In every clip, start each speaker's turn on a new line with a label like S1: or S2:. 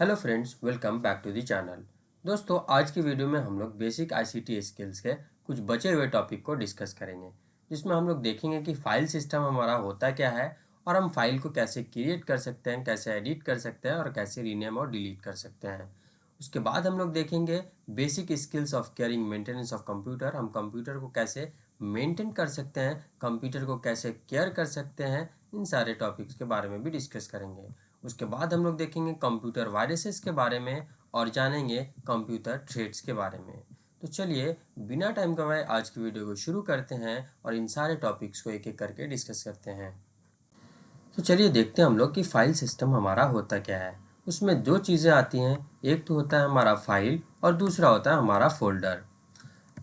S1: Hello friends, welcome back to the channel. दोस्तों, आज की वीडियो में हम लोग बेसिक आईसीटी स्किल्स के कुछ बचे हुए टॉपिक को डिस्कस करेंगे, जिसमें हम लोग देखेंगे कि फाइल सिस्टम हमारा होता क्या है और हम फाइल को कैसे क्रिएट कर सकते हैं, कैसे एडिट कर सकते हैं और कैसे रीनेम और डिलीट कर सकते हैं। उसके बाद हम लोग देखेंगे basic skills of caring maintenance of computer. हम कंप्यूटर को कैसे मेंटेन कर सकते हैं, कंप्यूटर को कैसे केयर कर सकते हैं, इन सारे टॉपिक्स के बारे में भी डिस्कस करेंगे। उसके बाद हम लोग देखेंगे कंप्यूटर वायरसेस के बारे में और जानेंगे कंप्यूटर थ्रेड्स के बारे में। तो चलिए बिना टाइम गवाए आज की वीडियो को शुरू करते हैं और इन सारे टॉपिक्स को एक एक करके डिस्कस करते हैं। तो चलिए देखते हैं हम लोग कि फाइल सिस्टम हमारा होता क्या है। उसमें दो चीज़ें आती हैं, एक तो होता है हमारा फाइल और दूसरा होता है हमारा folder.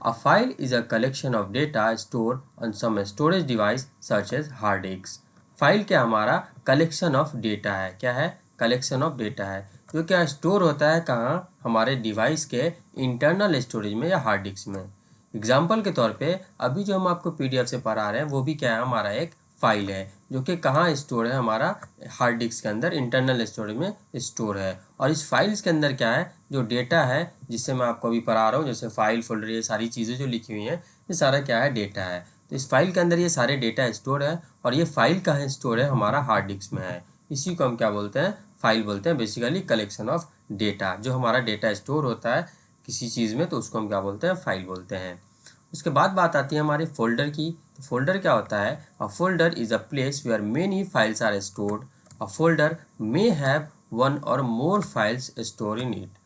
S1: A file is a collection of data stored on some storage device such as hard disks. File क्या हमारा कलेक्शन ऑफ डेटा है, क्या है कलेक्शन ऑफ डेटा है, जो क्या स्टोर होता है कहाँ, हमारे डिवाइस के इंटरनल स्टोरेज में या हार्ड डिस्क में। एग्जाम्पल के तौर पे अभी जो हम आपको पीडीएफ से पढ़ा रहे हैं वो भी क्या है, हमारा एक फाइल है जो कि कहाँ स्टोर है, हमारा हार्ड डिस्क के अंदर इंटरनल स्टोरेज में स्टोर है। और इस फाइल्स के अंदर क्या है, जो डेटा है जिससे मैं आपको अभी पढ़ा रहा हूँ, जैसे फाइल फोल्डर, ये सारी चीज़ें जो लिखी हुई हैं ये सारा क्या है, डेटा है। तो इस फाइल के अंदर ये सारे डेटा स्टोर है और ये फाइल कहाँ स्टोर है, हमारा हार्ड डिस्क में है। इसी को हम क्या बोलते हैं, फाइल बोलते हैं। बेसिकली कलेक्शन ऑफ डेटा, जो हमारा डेटा स्टोर होता है किसी चीज़ में तो उसको हम क्या बोलते हैं, फाइल बोलते हैं। उसके बाद बात आती है हमारे फोल्डर की। तो फोल्डर क्या होता है, a folder is a place where many files are stored. A folder may have one or more files store in it.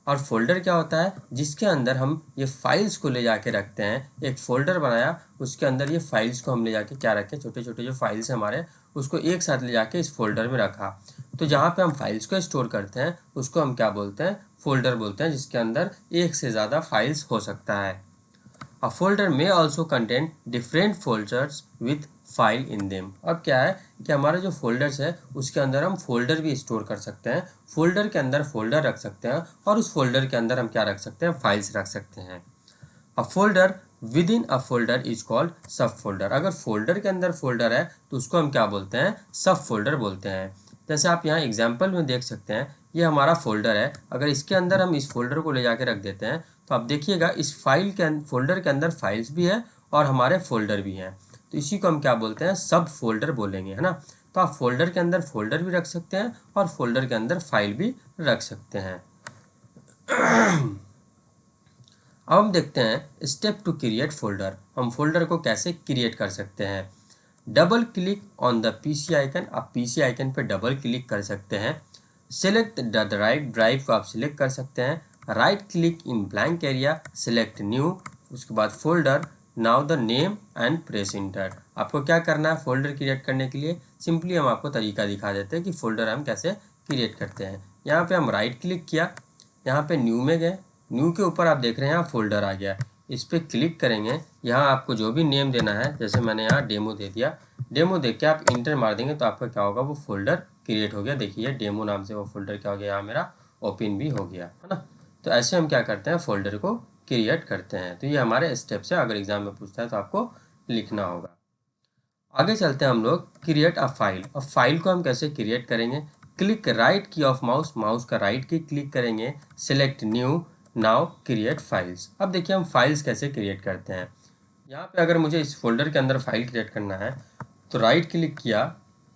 S1: और फोल्डर क्या होता है, जिसके अंदर हम ये फाइल्स को ले जाके रखते हैं। एक फोल्डर बनाया, उसके अंदर ये फाइल्स को हम ले जाके क्या रखें, छोटे छोटे जो फाइल्स हैं हमारे, उसको एक साथ ले जाके इस फोल्डर में रखा। तो जहाँ पे हम फाइल्स को स्टोर करते हैं उसको हम क्या बोलते हैं, फोल्डर बोलते हैं, जिसके अंदर एक से ज़्यादा फाइल्स हो सकता है। A folder may also contain different folders with file in them। अब क्या है कि हमारे जो फोल्डर्स है उसके अंदर हम फोल्डर भी स्टोर कर सकते हैं। फोल्डर के अंदर फोल्डर रख सकते हैं और उस फोल्डर के अंदर हम क्या रख सकते हैं, फाइल्स रख सकते हैं। A folder with in a folder is called सब फोल्डर। अगर फोल्डर के अंदर फोल्डर है तो उसको हम क्या बोलते हैं, सब फोल्डर बोलते हैं। जैसे आप यहाँ एग्जाम्पल में देख सकते हैं, ये हमारा फोल्डर है। अगर इसके अंदर हम इस फोल्डर को ले जाके रख देते हैं तो आप देखिएगा इस फाइल के फोल्डर के अंदर फाइल्स भी है और हमारे फोल्डर भी हैं। तो इसी को हम क्या बोलते हैं, सब फोल्डर बोलेंगे, है ना। तो आप फोल्डर के अंदर फोल्डर भी रख सकते हैं और फोल्डर के अंदर फाइल भी रख सकते हैं। अब हम देखते हैं स्टेप टू क्रिएट फोल्डर। हम फोल्डर को कैसे क्रिएट कर सकते हैं। Double click on the PC icon. आप पीसी आइकन पर डबल क्लिक कर सकते हैं। सिलेक्ट द ड्राइव, ड्राइव को आप सिलेक्ट कर सकते हैं। Right click in blank area, select new, उसके बाद folder, now the name and press inter. आपको क्या करना है फोल्डर क्रिएट करने के लिए, सिंपली हम आपको तरीका दिखा देते हैं कि फोल्डर हम कैसे क्रिएट करते हैं। यहाँ पे हम राइट क्लिक किया, यहाँ पे न्यू में गए, न्यू के ऊपर आप देख रहे हैं यहाँ फोल्डर आ गया। इस पर क्लिक करेंगे, यहाँ आपको जो भी नेम देना है, जैसे मैंने यहाँ डेमो दे दिया, डेमो देख के आप इंटर मार देंगे तो आपका क्या होगा, वो फोल्डर क्रिएट हो गया। देखिए डेमो नाम से वो फोल्डर क्या हो गया, यहाँ मेरा ओपन भी हो गया, है ना। तो ऐसे हम क्या करते हैं, फोल्डर को क्रिएट करते हैं। तो ये हमारे स्टेप्स है, अगर एग्जाम में पूछता है तो आपको लिखना होगा। आगे चलते हैं हम लोग, क्रिएट अ फाइल। अब फाइल को हम कैसे क्रिएट करेंगे, क्लिक राइट की ऑफ माउस, माउस का राइट की क्लिक करेंगे, select new, now create files. अब देखिए हम फाइल्स कैसे क्रिएट करते हैं। यहाँ पे अगर मुझे इस फोल्डर के अंदर फाइल क्रिएट करना है तो राइट क्लिक किया,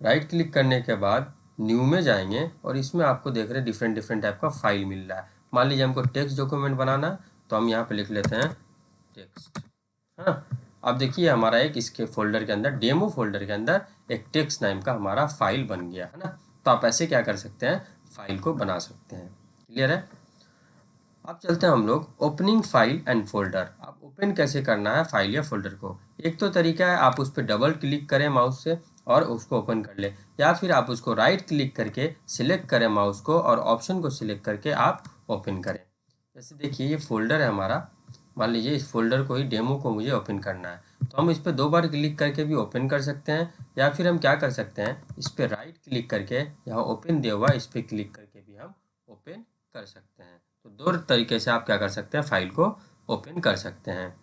S1: राइट क्लिक करने के बाद न्यू में जाएंगे और इसमें आपको देख रहे हैं डिफरेंट डिफरेंट टाइप का फाइल मिल रहा है। मान लीजिए हमको टेक्स्ट डॉक्यूमेंट बनाना, तो हम यहाँ पे लिख लेते हैं टेक्स्ट। हाँ, अब देखिए हमारा एक इसके फोल्डर के अंदर, डेमो फोल्डर के अंदर एक टेक्स्ट नाम का हमारा फाइल बन गया, है ना। तो आप ऐसे क्या कर सकते हैं, फाइल को बना सकते हैं। क्लियर है। अब चलते हैं हम लोग ओपनिंग फाइल एंड फोल्डर। आप ओपन कैसे करना है फाइल या फोल्डर को। एक तो तरीका है आप उस पर डबल क्लिक करें माउस से और उसको ओपन कर ले, या फिर आप उसको राइट क्लिक करके सिलेक्ट करें माउस को और ऑप्शन को सिलेक्ट करके आप ओपन करें। जैसे देखिए ये फोल्डर है हमारा, मान लीजिए इस फोल्डर को ही, डेमो को मुझे ओपन करना है, तो हम इस पर 2 बार क्लिक करके भी ओपन कर सकते हैं, या फिर हम क्या कर सकते हैं, इस पर राइट क्लिक करके यहाँ ओपन दिया हुआ इस पर क्लिक करके भी हम ओपन कर सकते हैं। तो 2 तरीके से आप क्या कर सकते हैं, फाइल को ओपन कर सकते हैं,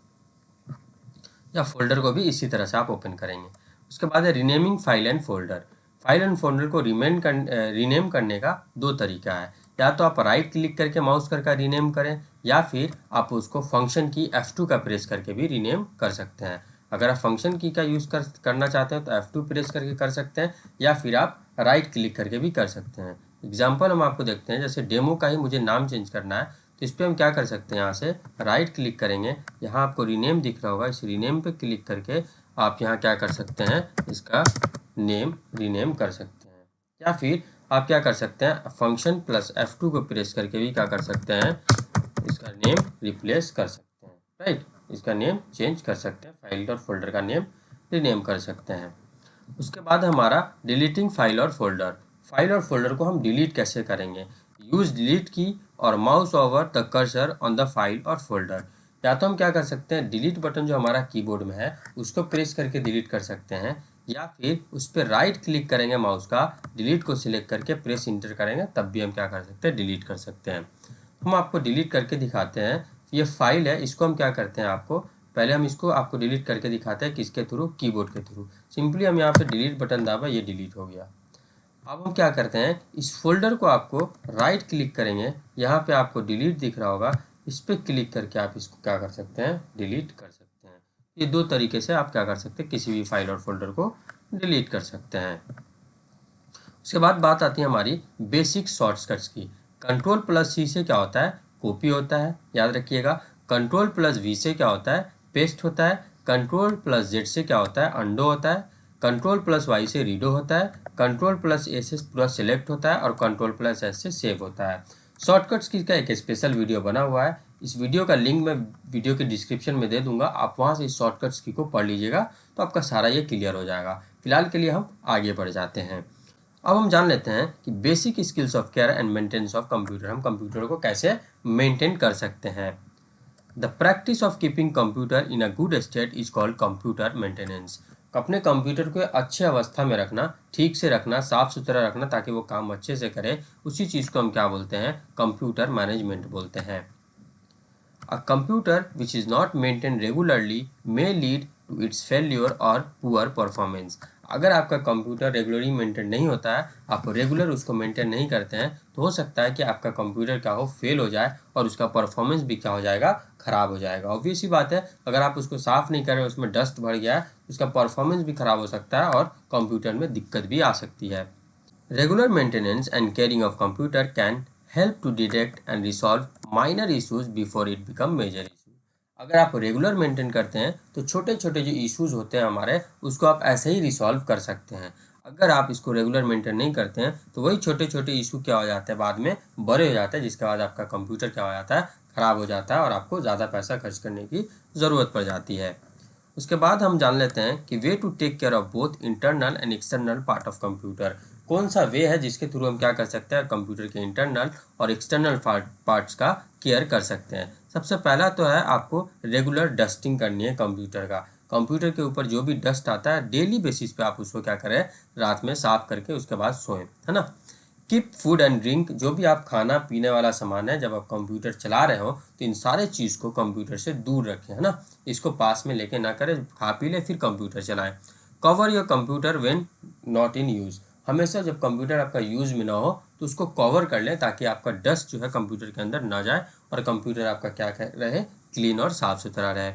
S1: या फोल्डर को भी इसी तरह से आप ओपन करेंगे। उसके बाद है renaming file and folder. File and folder को रीनेम करने का 2 तरीका है। या तो आप राइट क्लिक करके माउस करके रीनेम करें, या फिर आप उसको फंक्शन की F2 का प्रेस करके भी रीनेम कर सकते हैं। अगर आप फंक्शन की का यूज़ करना चाहते हैं तो F2 प्रेस करके कर सकते हैं, या फिर आप राइट क्लिक करके भी कर सकते हैं। एग्जाम्पल हम आपको देखते हैं, जैसे डेमो का ही मुझे नाम चेंज करना है, तो इस पर हम क्या कर सकते हैं, यहाँ से राइट क्लिक करेंगे, यहाँ आपको रीनेम दिख रहा होगा, इस रीनेम पे क्लिक करके आप यहाँ क्या कर सकते हैं, इसका नेम रीनेम कर सकते हैं। या फिर आप क्या कर सकते हैं, फंक्शन प्लस F2 को प्रेस करके भी क्या कर सकते हैं, इसका नेम रिप्लेस कर सकते हैं, राइट। इसका नेम चेंज कर सकते हैं, फाइल और फोल्डर का नेम रीनेम कर सकते हैं। उसके बाद हमारा डिलीटिंग फाइल और फोल्डर। फाइल और फोल्डर को हम डिलीट कैसे करेंगे, यूज डिलीट की और mouse over the cursor on the file और फोल्डर। या तो हम क्या कर सकते हैं, डिलीट बटन जो हमारा कीबोर्ड में है उसको प्रेस करके डिलीट कर सकते हैं, या फिर उस पर राइट क्लिक करेंगे माउस का, डिलीट को सिलेक्ट करके प्रेस इंटर करेंगे, तब भी हम क्या कर सकते हैं, डिलीट कर सकते हैं। हम आपको डिलीट करके दिखाते हैं। ये फाइल है, इसको हम क्या करते हैं, आपको पहले हम इसको आपको डिलीट करके दिखाते हैं, किसके थ्रू, कीबोर्ड के थ्रू। सिंपली हम यहाँ पे डिलीट बटन दबा, ये डिलीट हो गया। अब हम क्या करते हैं, इस फोल्डर को आपको राइट क्लिक करेंगे, यहाँ पे आपको डिलीट दिख रहा होगा, इस पर क्लिक करके आप इसको क्या कर सकते हैं, डिलीट कर सकते हैं। ये दो तरीके से आप क्या कर सकते हैं, किसी भी फाइल और फोल्डर को डिलीट कर सकते हैं। उसके बाद बात आती है हमारी बेसिक शॉर्टकट्स की। कंट्रोल प्लस सी से क्या होता है, कॉपी होता है, याद रखिएगा। कंट्रोल प्लस वी से क्या होता है, पेस्ट होता है। कंट्रोल प्लस जेड से क्या होता है, अंडो होता है। कंट्रोल प्लस वाई से रीडो होता है। कंट्रोल प्लस ए से पूरा सिलेक्ट होता है, और कंट्रोल प्लस एस से सेव होता है। शॉर्टकट्स की का एक स्पेशल वीडियो बना हुआ है, इस वीडियो का लिंक मैं वीडियो के डिस्क्रिप्शन में दे दूंगा, आप वहां से इस शॉर्टकट्स की को पढ़ लीजिएगा, तो आपका सारा ये क्लियर हो जाएगा। फिलहाल के लिए हम आगे बढ़ जाते हैं। अब हम जान लेते हैं कि basic skills of care and maintenance of computer, हम कंप्यूटर को कैसे मेंटेन कर सकते हैं। The practice of keeping computer in a good state is called computer maintenance. अपने कंप्यूटर को अच्छे अवस्था में रखना, ठीक से रखना, साफ सुथरा रखना, ताकि वो काम अच्छे से करे, उसी चीज़ को हम क्या बोलते हैं, कंप्यूटर मैनेजमेंट बोलते हैं। A computer which is not maintained regularly may lead to its failure or poor performance. अगर आपका कंप्यूटर रेगुलरली मेंटेन नहीं होता है, आप रेगुलर उसको मेंटेन नहीं करते हैं, तो हो सकता है कि आपका कंप्यूटर क्या हो, फेल हो जाए, और उसका परफॉर्मेंस भी क्या हो जाएगा, खराब हो जाएगा। ऑब्वियस ही बात है, अगर आप उसको साफ नहीं कर रहे, उसमें डस्ट भर गया है, उसका परफॉर्मेंस भी खराब हो सकता है, और कंप्यूटर में दिक्कत भी आ सकती है। Regular maintenance and caring of computer can help to detect and resolve minor issues before it become major issue. अगर आप रेगुलर मेंटेन करते हैं तो छोटे छोटे जो इश्यूज होते हैं हमारे, उसको आप ऐसे ही रिसॉल्व कर सकते हैं। अगर आप इसको रेगुलर मेंटेन नहीं करते हैं तो वही छोटे छोटे इशू क्या हो जाते हैं, बाद में बड़े हो जाते हैं, जिसके बाद आपका कंप्यूटर क्या हो जाता है, ख़राब हो जाता है, और आपको ज़्यादा पैसा खर्च करने की ज़रूरत पड़ जाती है। उसके बाद हम जान लेते हैं कि way to take care of both internal and external part of computer. कौन सा वे है जिसके थ्रू हम क्या कर सकते हैं, कंप्यूटर के इंटरनल और एक्सटर्नल पार्ट्स का केयर कर सकते हैं। सबसे पहला तो है, आपको रेगुलर डस्टिंग करनी है कंप्यूटर का। कंप्यूटर के ऊपर जो भी डस्ट आता है, डेली बेसिस पे आप उसको क्या करें, रात में साफ करके उसके बाद सोएं, है ना। कीप फूड एंड ड्रिंक, जो भी आप खाना पीने वाला सामान है, जब आप कंप्यूटर चला रहे हो तो इन सारे चीज़ को कंप्यूटर से दूर रखें, है ना। इसको पास में लेके ना करें, खा पी ले फिर कंप्यूटर चलाएं। Cover your computer when not in use, हमेशा जब कंप्यूटर आपका यूज़ में ना हो तो उसको कवर कर लें, ताकि आपका डस्ट जो है कंप्यूटर के अंदर ना जाए, और कंप्यूटर आपका क्या रहे, क्लीन और साफ़ सुथरा रहे।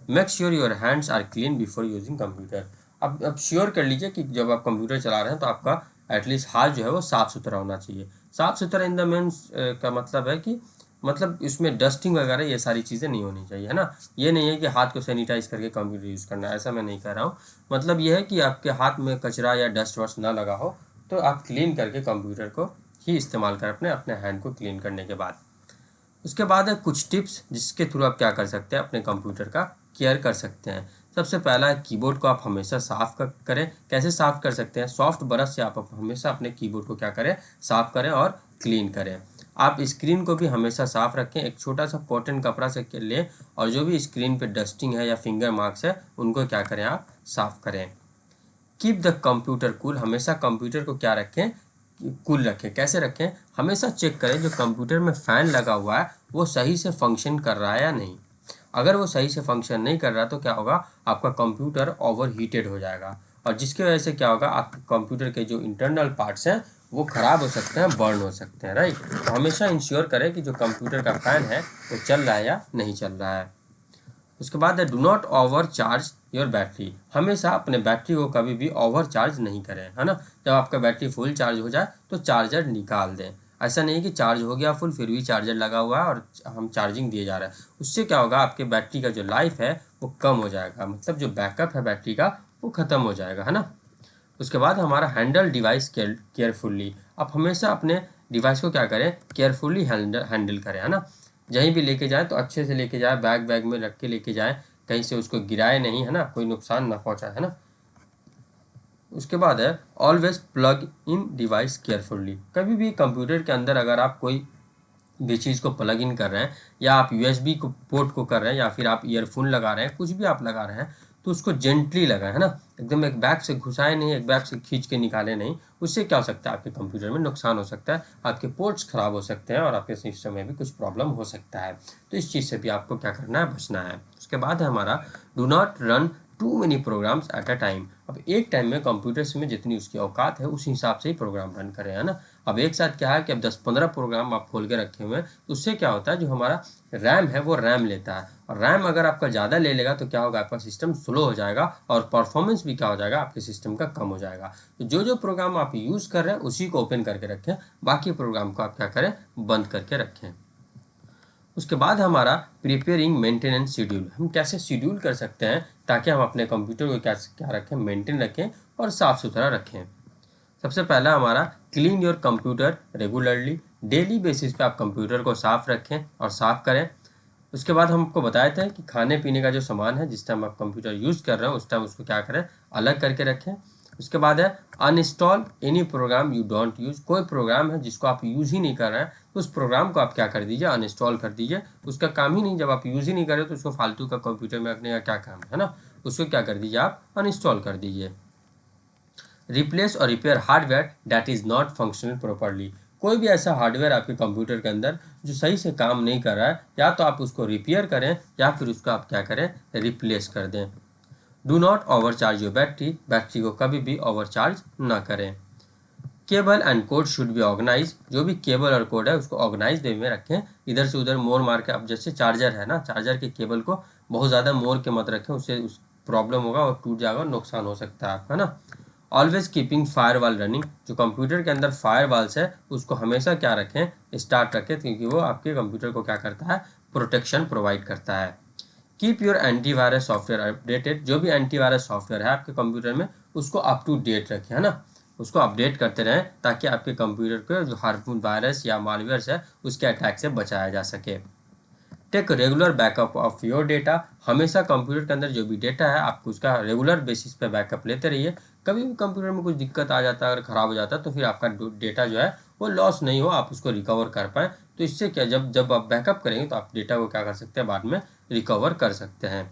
S1: Make sure your hands are clean before using computer. अब श्योर कर लीजिए कि जब आप कंप्यूटर चला रहे हैं तो आपका एटलीस्ट हाथ जो है वो साफ़ सुथरा होना चाहिए। साफ़ सुथरा इन द मीन्स का मतलब है कि मतलब इसमें डस्टिंग वगैरह ये सारी चीज़ें नहीं होनी चाहिए, है ना। ये नहीं है कि हाथ को सैनिटाइज करके कंप्यूटर यूज़ करना है, ऐसा मैं नहीं कह रहा हूँ। मतलब ये है कि आपके हाथ में कचरा या डस्ट वस्ट ना लगा हो, तो आप क्लीन करके कंप्यूटर को ही इस्तेमाल करें अपने हैंड को क्लीन करने के बाद। उसके बाद है कुछ टिप्स जिसके थ्रू आप क्या कर सकते हैं, अपने कंप्यूटर का केयर कर सकते हैं। सबसे पहला है, कीबोर्ड को आप हमेशा साफ करें। कैसे साफ कर सकते हैं, सॉफ्ट ब्रश से आप हमेशा अपने कीबोर्ड को क्या करें, साफ करें और क्लीन करें। आप स्क्रीन को भी हमेशा साफ रखें, एक छोटा सा कॉटन कपड़ा से लें, और जो भी स्क्रीन पे डस्टिंग है या फिंगर मार्क्स है उनको क्या करें, आप साफ करें। कीप द कंप्यूटर कूल, हमेशा कंप्यूटर को क्या रखें, कूल रखें। कैसे रखें, हमेशा चेक करें जो कंप्यूटर में फ़ैन लगा हुआ है वो सही से फंक्शन कर रहा है या नहीं। अगर वो सही से फंक्शन नहीं कर रहा तो क्या होगा, आपका कंप्यूटर ओवर हीटेड हो जाएगा, और जिसकी वजह से क्या होगा, आपके कंप्यूटर के जो इंटरनल पार्ट्स हैं वो ख़राब हो सकते हैं, बर्न हो सकते हैं, राइट। तो हमेशा इंश्योर करें कि जो कंप्यूटर का फ़ैन है वो चल रहा है या नहीं चल रहा है। उसके बाद है do not over charge your battery. हमेशा अपने बैटरी को कभी भी ओवर चार्ज नहीं करें, है ना। जब आपका बैटरी फुल चार्ज हो जाए तो चार्जर निकाल दें। ऐसा नहीं कि चार्ज हो गया फुल फिर भी चार्जर लगा हुआ है और हम चार्जिंग दिए जा रहे हैं। उससे क्या होगा, आपके बैटरी का जो लाइफ है वो कम हो जाएगा, मतलब जो बैकअप है बैटरी का वो ख़त्म हो जाएगा, है ना। उसके बाद हमारा हैंडल डिवाइस केयरफुल्ली। आप हमेशा अपने डिवाइस को क्या करें, केयरफुली हैंडल करें, है ना। कहीं भी लेके जाएं तो अच्छे से लेके जाएं, बैग में रख के लेके जाएं, कहीं से उसको गिराए नहीं, है ना, कोई नुकसान ना पहुंचाए, है ना। उसके बाद है always plug in device carefully. कभी भी कंप्यूटर के अंदर अगर आप कोई भी चीज़ को प्लग इन कर रहे हैं या आप यूएसबी को पोर्ट को कर रहे हैं या फिर आप ईयरफोन लगा रहे हैं, कुछ भी आप लगा रहे हैं तो उसको जेंटली लगाएं, है ना। एकदम एक बैग से घुसाए नहीं, एक बैग से खींच के निकाले नहीं। उससे क्या हो सकता है, आपके कंप्यूटर में नुकसान हो सकता है, आपके पोर्ट्स खराब हो सकते हैं और आपके सिस्टम में भी कुछ प्रॉब्लम हो सकता है। तो इस चीज़ से भी आपको क्या करना है, बचना है। उसके बाद है हमारा do not run too many programs at a time. अब एक टाइम में कंप्यूटर्स में जितनी उसकी औकात है उस हिसाब से ही प्रोग्राम रन करें, है ना। अब एक साथ क्या है कि अब 10-15 प्रोग्राम आप खोल के रखे हुए हैं तो उससे क्या होता है, जो हमारा रैम है वो रैम लेता है, और रैम अगर आपका ज़्यादा ले लेगा तो क्या होगा, आपका सिस्टम स्लो हो जाएगा और परफॉर्मेंस भी क्या हो जाएगा, आपके सिस्टम का कम हो जाएगा। तो जो जो प्रोग्राम आप यूज़ कर रहे हैं उसी को ओपन करके रखें, बाकी प्रोग्राम को आप क्या करें, बंद करके रखें। उसके बाद हमारा प्रिपेयरिंग मेंटेनेंस शेड्यूल। हम कैसे शेड्यूल कर सकते हैं ताकि हम अपने कंप्यूटर को क्या क्या रखें, मेंटेन रखें और साफ़ सुथरा रखें। सबसे पहला हमारा clean your computer regularly. Daily basis पे आप कंप्यूटर को साफ़ रखें और साफ़ करें। उसके बाद हम आपको बताए थे कि खाने पीने का जो सामान है जिस टाइम आप कंप्यूटर यूज़ कर रहे हो उस टाइम उसको क्या करें, अलग करके रखें। उसके बाद है uninstall any program you don't use. कोई प्रोग्राम है जिसको आप यूज़ ही नहीं कर रहे हैं तो उस प्रोग्राम को आप क्या कर दीजिए, अनइंस्टॉल कर दीजिए। उसका काम ही नहीं, जब आप यूज़ ही नहीं कर रहे तो उसको फालतू का कंप्यूटर में रखने का क्या काम है ना। उसको क्या कर दीजिए, आप अनइंस्टॉल कर दीजिए। रिप्लेस और repair hardware that is not functional properly. कोई भी ऐसा हार्डवेयर आपके कंप्यूटर के अंदर जो सही से काम नहीं कर रहा है, या तो आप उसको रिपेयर करें या फिर उसको आप क्या करें, रिप्लेस कर दें। Do not overcharge your battery. Battery को कभी भी ओवरचार्ज ना करें। Cable and cord should be organise. जो भी केबल और कोड है उसको ऑर्गेनाइज वे में रखें, इधर से उधर मोड़ मार के। अब जैसे चार्जर है ना, चार्जर के केबल को बहुत ज़्यादा मोड़ के मत रखें, उससे उस प्रॉब्लम होगा और टूट जाएगा और नुकसान हो सकता है, है ना। ऑलवेज कीपिंग फायर वाल रनिंग। जो कंप्यूटर के अंदर फायर वाल्स है उसको हमेशा क्या रखें, स्टार्ट रखें, क्योंकि वो आपके कंप्यूटर को क्या करता है, प्रोटेक्शन प्रोवाइड करता है। Keep your antivirus software updated. जो भी एंटीवायरस सॉफ्टवेयर है आपके कंप्यूटर में उसको अप टू डेट रखें, है ना। उसको अपडेट करते रहें ताकि आपके कंप्यूटर को जो हार्मफुल वायरस या मालवेयर्स है उसके अटैक से बचाया जा सके। Take regular backup of your data. हमेशा कंप्यूटर के अंदर जो भी डेटा है आपको उसका रेगुलर बेसिस पे बैकअप लेते रहिए। कभी भी कंप्यूटर में कुछ दिक्कत आ जाता है, अगर ख़राब हो जाता है तो फिर आपका डेटा जो है वो लॉस नहीं हो, आप उसको रिकवर कर पाएँ। तो इससे क्या, जब जब आप बैकअप करेंगे तो आप डेटा को क्या कर सकते हैं, बाद में रिकवर कर सकते हैं।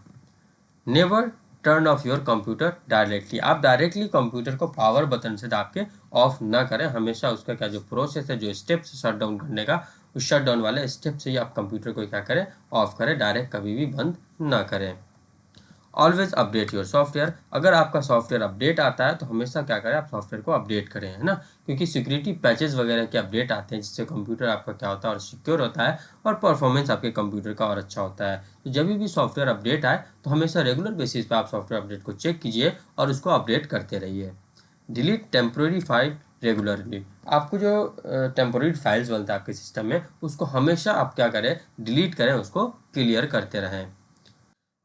S1: Never turn off your computer directly. आप डायरेक्टली कंप्यूटर को पावर बटन से दाब के ऑफ ना करें। हमेशा उसका क्या जो प्रोसेस है, जो स्टेप्स शट डाउन करने का, उस शट डाउन वाले स्टेप से ही आप कंप्यूटर को क्या करें, ऑफ करें, डायरेक्ट कभी भी बंद ना करें। Always update your software. अगर आपका सॉफ्टवेयर अपडेट आता है तो हमेशा क्या करें, आप सॉफ्टवेयर को अपडेट करें, है ना। क्योंकि सिक्योरिटी पैचेस वगैरह के अपडेट आते हैं जिससे कंप्यूटर आपका क्या होता है, और सिक्योर होता है और परफॉर्मेंस आपके कंप्यूटर का और अच्छा होता है। तो जब भी सॉफ्टवेयर अपडेट आए तो हमेशा रेगुलर बेसिस पे आप सॉफ्टवेयर अपडेट को चेक कीजिए और उसको अपडेट करते रहिए। Delete temporary file regularly. आपको जो टेम्प्रोरी फाइल्स बनता है आपके सिस्टम में उसको हमेशा आप क्या करें, डिलीट करें, उसको क्लियर करते रहें।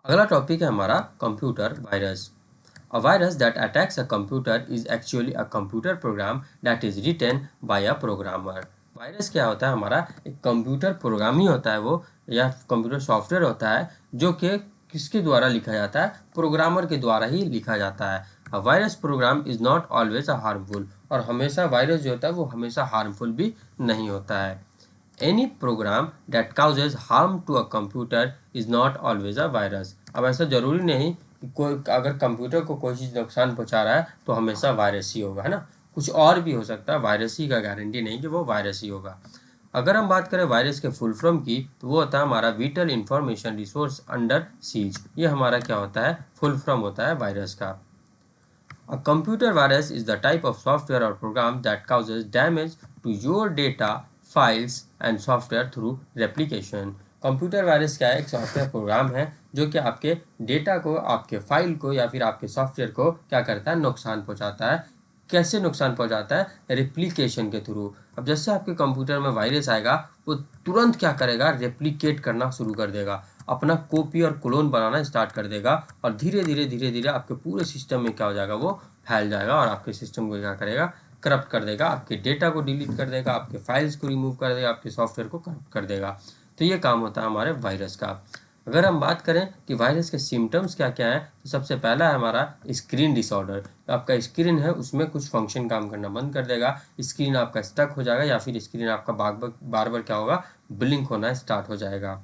S1: अगला टॉपिक है हमारा computer virus. A virus that attacks a computer is actually a computer program that is written by a programmer. Virus क्या होता है, हमारा एक कंप्यूटर प्रोग्राम ही होता है वो, या कंप्यूटर सॉफ्टवेयर होता है जो कि किसके द्वारा लिखा जाता है, प्रोग्रामर के द्वारा ही लिखा जाता है। A virus program is not always a harmful. और हमेशा वायरस जो होता है वो हमेशा हार्मफुल भी नहीं होता है। Any program that causes harm to a computer is not always a virus. अब ऐसा जरूरी नहीं कि कोई अगर कंप्यूटर को कोई चीज़ नुकसान पहुंचा रहा है तो हमेशा वायरस ही होगा, है ना। कुछ और भी हो सकता है, वायरस ही का गारंटी नहीं कि वो वायरस ही होगा। अगर हम बात करें वायरस के फुल फॉर्म की तो वो होता है हमारा whittle information resource under seize. ये हमारा क्या होता है, फुल फॉर्म होता है वायरस का। A computer virus is the type of software or program that causes damage to your data, files and software through replication. Computer virus क्या है? एक सॉफ्टवेयर प्रोग्राम है जो कि आपके डेटा को, आपके फाइल को या फिर आपके सॉफ्टवेयर को क्या करता है? नुकसान पहुंचाता है। कैसे नुकसान पहुंचाता है? रेप्लिकेशन के थ्रू। अब जैसे आपके कंप्यूटर में वायरस आएगा, वो तुरंत क्या करेगा? रेप्लिकेट करना शुरू कर देगा, अपना कॉपी और क्लोन बनाना स्टार्ट कर देगा और धीरे धीरे आपके पूरे सिस्टम में क्या हो जाएगा? वो फैल जाएगा और आपके सिस्टम को क्या करेगा? करप्ट कर देगा, आपके डेटा को डिलीट कर देगा, आपके फाइल्स को रिमूव कर देगा, आपके सॉफ्टवेयर को करप्ट कर देगा। तो ये काम होता है हमारे वायरस का। अगर हम बात करें कि वायरस के सिम्टम्स क्या क्या हैं, तो सबसे पहला है हमारा स्क्रीन डिसऑर्डर। तो आपका स्क्रीन है उसमें कुछ फंक्शन काम करना बंद कर देगा, स्क्रीन आपका स्टक हो जाएगा या फिर स्क्रीन आपका बार बार क्या होगा? ब्लिंक होना स्टार्ट हो जाएगा।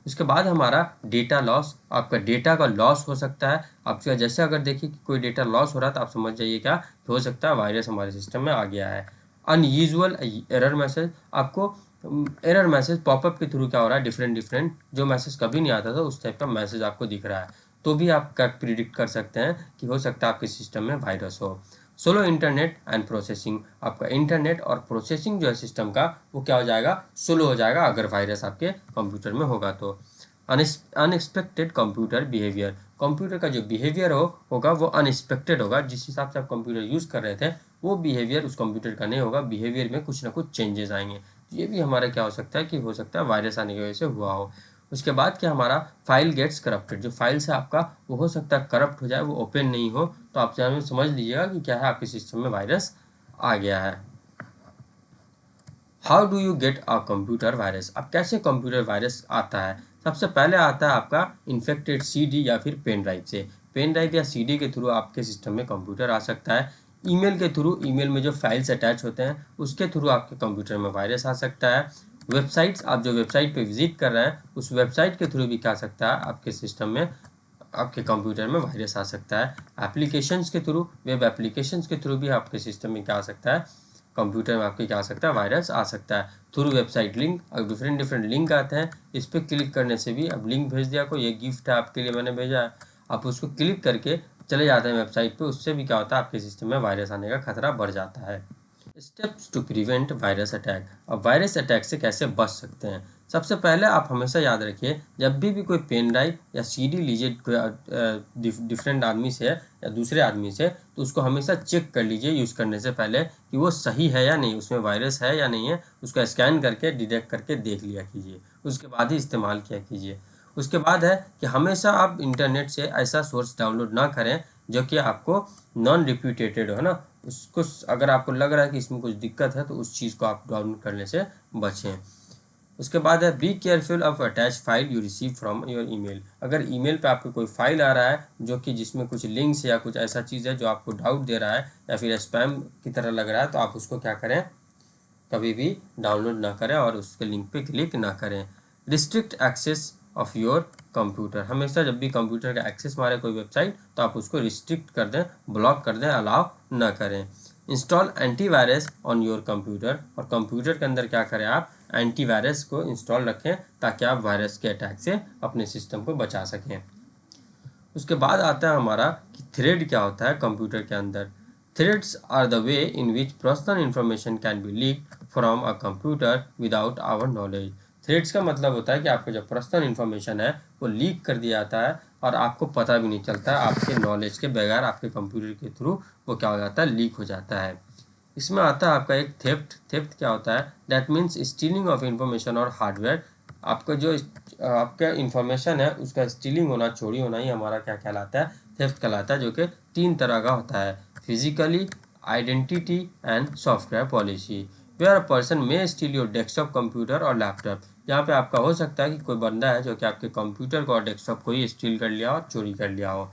S1: उसके बाद हमारा डेटा लॉस, आपका डेटा का लॉस हो सकता है। आपका जैसे अगर देखिए कि कोई डेटा लॉस हो रहा है तो आप समझ जाइए क्या हो सकता है? वायरस हमारे सिस्टम में आ गया है। अनयूजुअल एरर मैसेज, आपको एरर मैसेज पॉपअप के थ्रू क्या हो रहा है? डिफरेंट जो मैसेज कभी नहीं आता था उस टाइप का मैसेज आपको दिख रहा है, तो भी आप क्या प्रिडिक्ट कर सकते हैं कि हो सकता है आपके सिस्टम में वायरस हो। स्लो इंटरनेट एंड प्रोसेसिंग, आपका इंटरनेट और प्रोसेसिंग जो है सिस्टम का वो क्या हो जाएगा? स्लो हो जाएगा अगर वायरस आपके कंप्यूटर में होगा तो। अनएक्सपेक्टेड कंप्यूटर बिहेवियर, कंप्यूटर का जो बिहेवियर होगा वो अनएक्सपेक्टेड होगा। जिस हिसाब से आप कंप्यूटर यूज़ कर रहे थे वो बिहेवियर उस कंप्यूटर का नहीं होगा, बिहेवियर में कुछ ना कुछ चेंजेस आएंगे। ये भी हमारा क्या हो सकता है कि हो सकता है वायरस आने की वजह से हुआ हो। उसके बाद क्या हमारा फाइल गेट्स करप्टेड, जो फाइल्स है आपका वो हो सकता है करप्ट हो जाए, वो ओपन नहीं हो, तो आप समझ लीजिएगा कि क्या है? आपके सिस्टम में वायरस आ गया है। How do you get a computer virus, अब कैसे कंप्यूटर वायरस आता है? सबसे पहले आता है आपका इन्फेक्टेड सीडी या फिर पेन ड्राइव से। पेन ड्राइव या सीडी के थ्रू आपके सिस्टम में कंप्यूटर आ सकता है। ईमेल के थ्रू, ईमेल में जो फाइल्स अटैच होते हैं उसके थ्रू आपके कंप्यूटर में वायरस आ सकता है। वेबसाइट्स, आप जो वेबसाइट पे विजिट कर रहे हैं उस वेबसाइट के थ्रू भी क्या आ सकता है? आपके सिस्टम में, आपके कंप्यूटर में वायरस आ सकता है। एप्लीकेशंस के थ्रू, वेब एप्लीकेशंस के थ्रू भी आपके सिस्टम में क्या आ सकता है? कंप्यूटर में आपके क्या आ सकता है? वायरस आ सकता है। थ्रू वेबसाइट लिंक, अब डिफरेंट लिंक आते हैं, इस पर क्लिक करने से भी, अब लिंक भेज दिया कोई, ये गिफ्ट है आपके लिए मैंने भेजा है, आप उसको क्लिक करके चले जाते हैं वेबसाइट पे, उससे भी क्या होता है? आपके सिस्टम में वायरस आने का खतरा बढ़ जाता है। Steps to prevent virus attack, अब वायरस अटैक से कैसे बच सकते हैं? सबसे पहले आप हमेशा याद रखिए, जब भी कोई पेन ड्राइव या सीडी लीजिए डिफरेंट आदमी से या दूसरे आदमी से, तो उसको हमेशा चेक कर लीजिए यूज़ करने से पहले कि वो सही है या नहीं, उसमें वायरस है या नहीं है, उसका स्कैन करके डिटेक्ट करके देख लिया कीजिए, उसके बाद ही इस्तेमाल किया कीजिए। उसके बाद है कि हमेशा आप इंटरनेट से ऐसा सोर्स डाउनलोड ना करें जो कि आपको नॉन रिप्यूटेटेड हो ना, उसको अगर आपको लग रहा है कि इसमें कुछ दिक्कत है तो उस चीज़ को आप डाउनलोड करने से बचें। उसके बाद है be careful of attach file you receive from your email, अगर ईमेल पे आपको कोई फाइल आ रहा है जो कि जिसमें कुछ लिंक्स या कुछ ऐसा चीज़ है जो आपको डाउट दे रहा है या फिर स्पैम की तरह लग रहा है, तो आप उसको क्या करें? कभी भी डाउनलोड ना करें और उसके लिंक पे क्लिक ना करें। Restrict access of your computer, हमेशा जब भी कंप्यूटर का एक्सेस मारे कोई वेबसाइट तो आप उसको रिस्ट्रिक्ट कर दें, ब्लॉक कर दें, अलाउ ना करें। Install antivirus on your computer, और कंप्यूटर के अंदर क्या करें? आप एंटीवायरस को इंस्टॉल रखें ताकि आप वायरस के अटैक से अपने सिस्टम को बचा सकें। उसके बाद आता है हमारा कि थ्रेड क्या होता है कंप्यूटर के अंदर। Threats are the way in which personal information can be leaked from a computer without our knowledge. Threats का मतलब होता है कि आपका जो पर्सनल इंफॉर्मेशन है वो लीक कर दिया जाता है और आपको पता भी नहीं चलता है, आपके नॉलेज के बगैर आपके कंप्यूटर के थ्रू वो क्या हो जाता है? लीक हो जाता है। इसमें आता है आपका एक थेफ्ट। थेफ्ट क्या होता है? That means stealing of information और हार्डवेयर, आपका जो आपका इंफॉर्मेशन है उसका स्टीलिंग होना, चोरी होना ही हमारा क्या कहलाता है? थेफ्ट कहलाता है, जो कि 3 तरह का होता है, physically, identity and software policy. Where a person may steal your desktop computer or laptop, यहाँ पे आपका हो सकता है कि कोई बंदा है जो कि आपके कंप्यूटर को और डेस्कटॉप को ही स्टील कर लिया हो और चोरी कर लिया हो।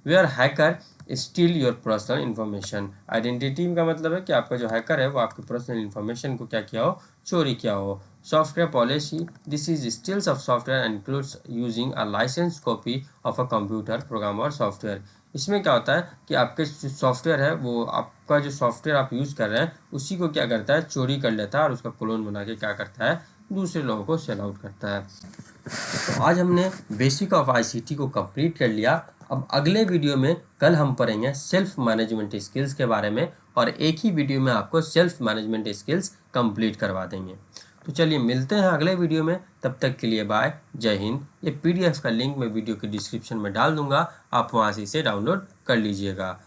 S1: Where hacker steal your personal information, identity का मतलब है कि आपका जो हैकर है वो आपके पर्सनल इन्फॉर्मेशन को क्या किया हो? चोरी किया हो। Software policy, this is steals of software and includes using a licence copy of a computer program or software. इसमें क्या होता है कि आपके जो सॉफ्टवेयर है वो आपका जो सॉफ्टवेयर आप यूज़ कर रहे हैं उसी को क्या करता है? चोरी कर लेता है और उसका क्लोन बना के क्या करता है? दूसरे लोगों को सेल आउट करता है। तो आज हमने बेसिक ऑफ आईसीटी को कंप्लीट कर लिया। अब अगले वीडियो में कल हम पढ़ेंगे सेल्फ मैनेजमेंट स्किल्स के बारे में, और एक ही वीडियो में आपको सेल्फ मैनेजमेंट स्किल्स कंप्लीट करवा देंगे। तो चलिए मिलते हैं अगले वीडियो में, तब तक के लिए बाय, जय हिंद। ये पीडीएफ का लिंक मैं वीडियो के डिस्क्रिप्शन में डाल दूंगा, आप वहाँ से इसे डाउनलोड कर लीजिएगा।